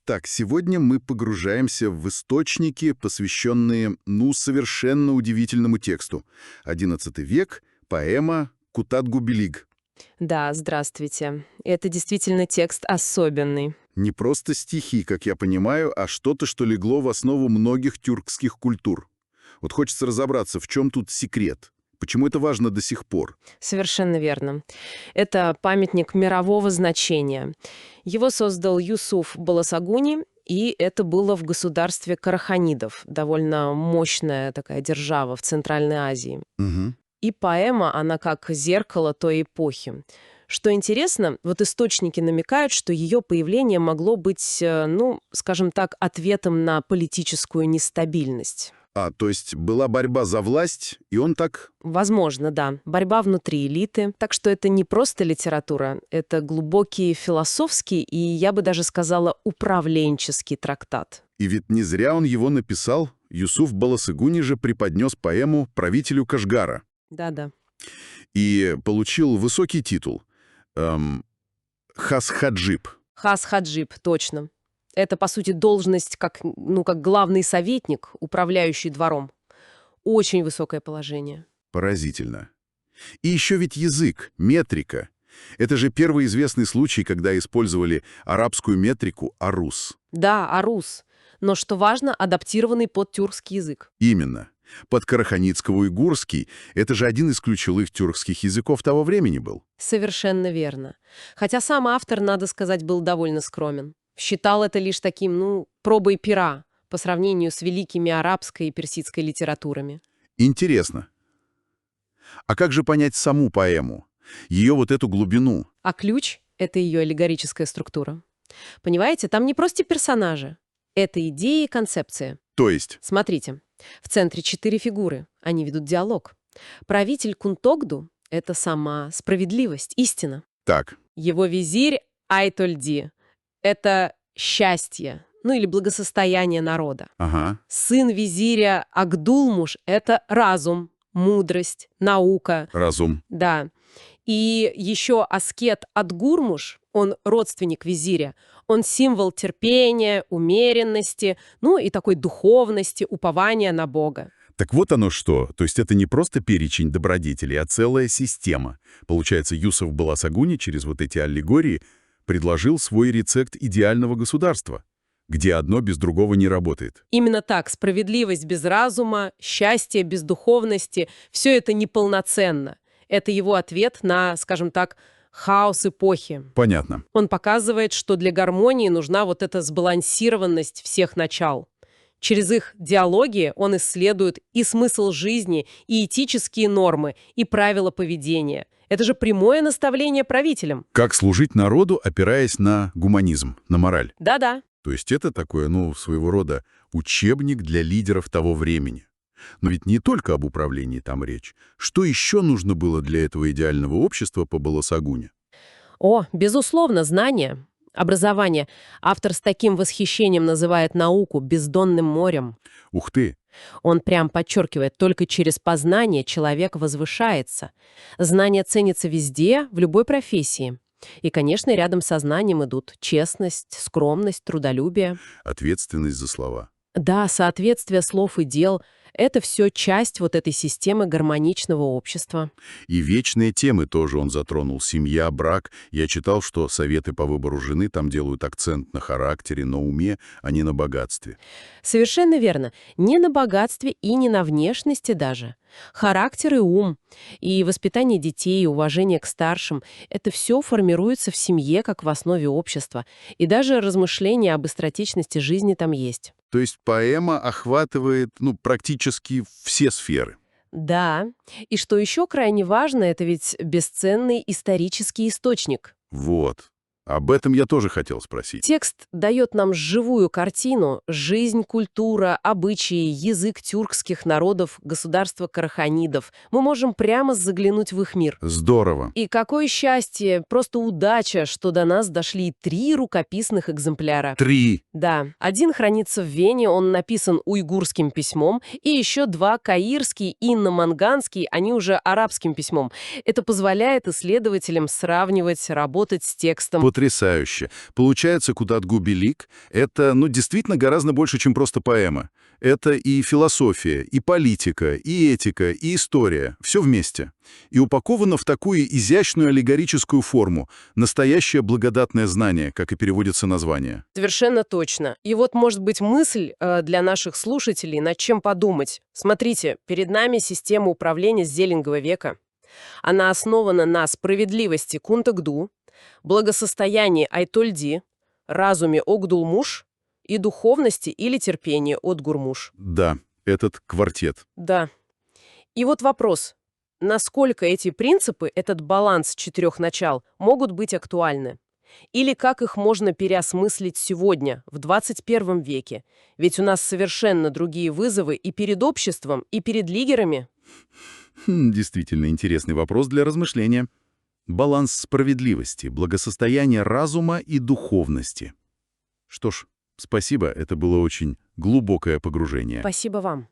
Так, сегодня мы погружаемся в источники, посвященные, совершенно удивительному тексту. XI век, поэма «Кутат-Губилиг». Да, здравствуйте. Это действительно текст особенный. Не просто стихи, как я понимаю, а что-то, что легло в основу многих тюркских культур. Вот хочется разобраться, в чем тут секрет. Почему это важно до сих пор? Совершенно верно. Это памятник мирового значения. Его создал Юсуф Баласагуни, и это было в государстве караханидов, довольно мощная такая держава в Центральной Азии. Угу. И поэма, она как зеркало той эпохи. Что интересно, вот источники намекают, что ее появление могло быть, скажем так, ответом на политическую нестабильность. То есть была борьба за власть, и он так... Возможно, да. Борьба внутри элиты. Так что это не просто литература, это глубокий философский и, я бы даже сказала, управленческий трактат. И ведь не зря он его написал. Юсуф Баласыгуни же преподнес поэму правителю Кашгара. Да-да. И получил высокий титул. Хас-Хаджиб. Хас-Хаджиб, точно. Это, по сути, должность как главный советник, управляющий двором. Очень высокое положение. Поразительно. И еще ведь язык, метрика. Это же первый известный случай, когда использовали арабскую метрику арус. Да, арус. Но, что важно, адаптированный под тюркский язык. Именно. Под караханидско-уйгурский — это же один из ключевых тюркских языков того времени был. Совершенно верно. Хотя сам автор, надо сказать, был довольно скромен. Считал это лишь таким, пробой пера по сравнению с великими арабской и персидской литературами. Интересно. А как же понять саму поэму? Ее вот эту глубину? А ключ — это ее аллегорическая структура. Понимаете, там не просто персонажи. Это идеи и концепция. То есть? Смотрите, в центре 4 фигуры. Они ведут диалог. Правитель Кунтогду — это сама справедливость, истина. Так. Его визирь Айтольди — это счастье, или благосостояние народа. Ага. Сын визиря Агдулмуш — это разум, мудрость, наука. Разум. Да. И еще аскет Адгурмуш, он родственник визиря, он символ терпения, умеренности, и такой духовности, упования на Бога. Так вот оно что. То есть это не просто перечень добродетелей, а целая система. Получается, Юсуф Баласагуни через вот эти аллегории предложил свой рецепт идеального государства, где одно без другого не работает. Именно так. Справедливость без разума, счастье без духовности — все это неполноценно. Это его ответ на, скажем так, хаос эпохи. Понятно. Он показывает, что для гармонии нужна вот эта сбалансированность всех начал. Через их диалоги он исследует и смысл жизни, и этические нормы, и правила поведения. Это же прямое наставление правителям. Как служить народу, опираясь на гуманизм, на мораль. Да-да. То есть это такое, своего рода учебник для лидеров того времени. Но ведь не только об управлении там речь. Что еще нужно было для этого идеального общества по Баласагуни? Безусловно, знания, образование. Автор с таким восхищением называет науку бездонным морем. Ух ты! Он прям подчеркивает, только через познание человек возвышается. Знания ценятся везде, в любой профессии. И, конечно, рядом со знанием идут честность, скромность, трудолюбие. Ответственность за слова. Да, соответствие слов и дел — это все часть вот этой системы гармоничного общества. И вечные темы тоже он затронул. Семья, брак. Я читал, что советы по выбору жены там делают акцент на характере, на уме, а не на богатстве. Совершенно верно. Не на богатстве и не на внешности даже. Характер и ум, и воспитание детей, и уважение к старшим — это все формируется в семье, как в основе общества. И даже размышления об быстротечности жизни там есть. То есть поэма охватывает, практически все сферы. Да. И что еще крайне важно, это ведь бесценный исторический источник. Вот. Об этом я тоже хотел спросить. Текст дает нам живую картину, жизнь, культура, обычаи, язык тюркских народов, государства караханидов. Мы можем прямо заглянуть в их мир. Здорово. И какое счастье, просто удача, что до нас дошли 3 рукописных экземпляра. 3. Да. Один хранится в Вене, он написан уйгурским письмом, и еще 2 каирский и наманганский, они уже арабским письмом. Это позволяет исследователям сравнивать, работать с текстом. Потрясающе. Получается, «Кутадгу Белик» — это, действительно гораздо больше, чем просто поэма. Это и философия, и политика, и этика, и история. Все вместе. И упаковано в такую изящную аллегорическую форму. Настоящее благодатное знание, как и переводится название. Совершенно точно. И вот, может быть, мысль для наших слушателей, над чем подумать. Смотрите, перед нами система управления с Зелингового века. Она основана на справедливости Кунтагду, благосостоянии Айтольди, разуме Огдулмуш и духовности или терпении от Гурмуш. Да, этот квартет. Да. И вот вопрос. Насколько эти принципы, этот баланс четырех начал, могут быть актуальны? Или как их можно переосмыслить сегодня, в 21 веке? Ведь у нас совершенно другие вызовы и перед обществом, и перед лидерами. Действительно интересный вопрос для размышления. Баланс справедливости, благосостояния разума и духовности. Что ж, спасибо, это было очень глубокое погружение. Спасибо вам.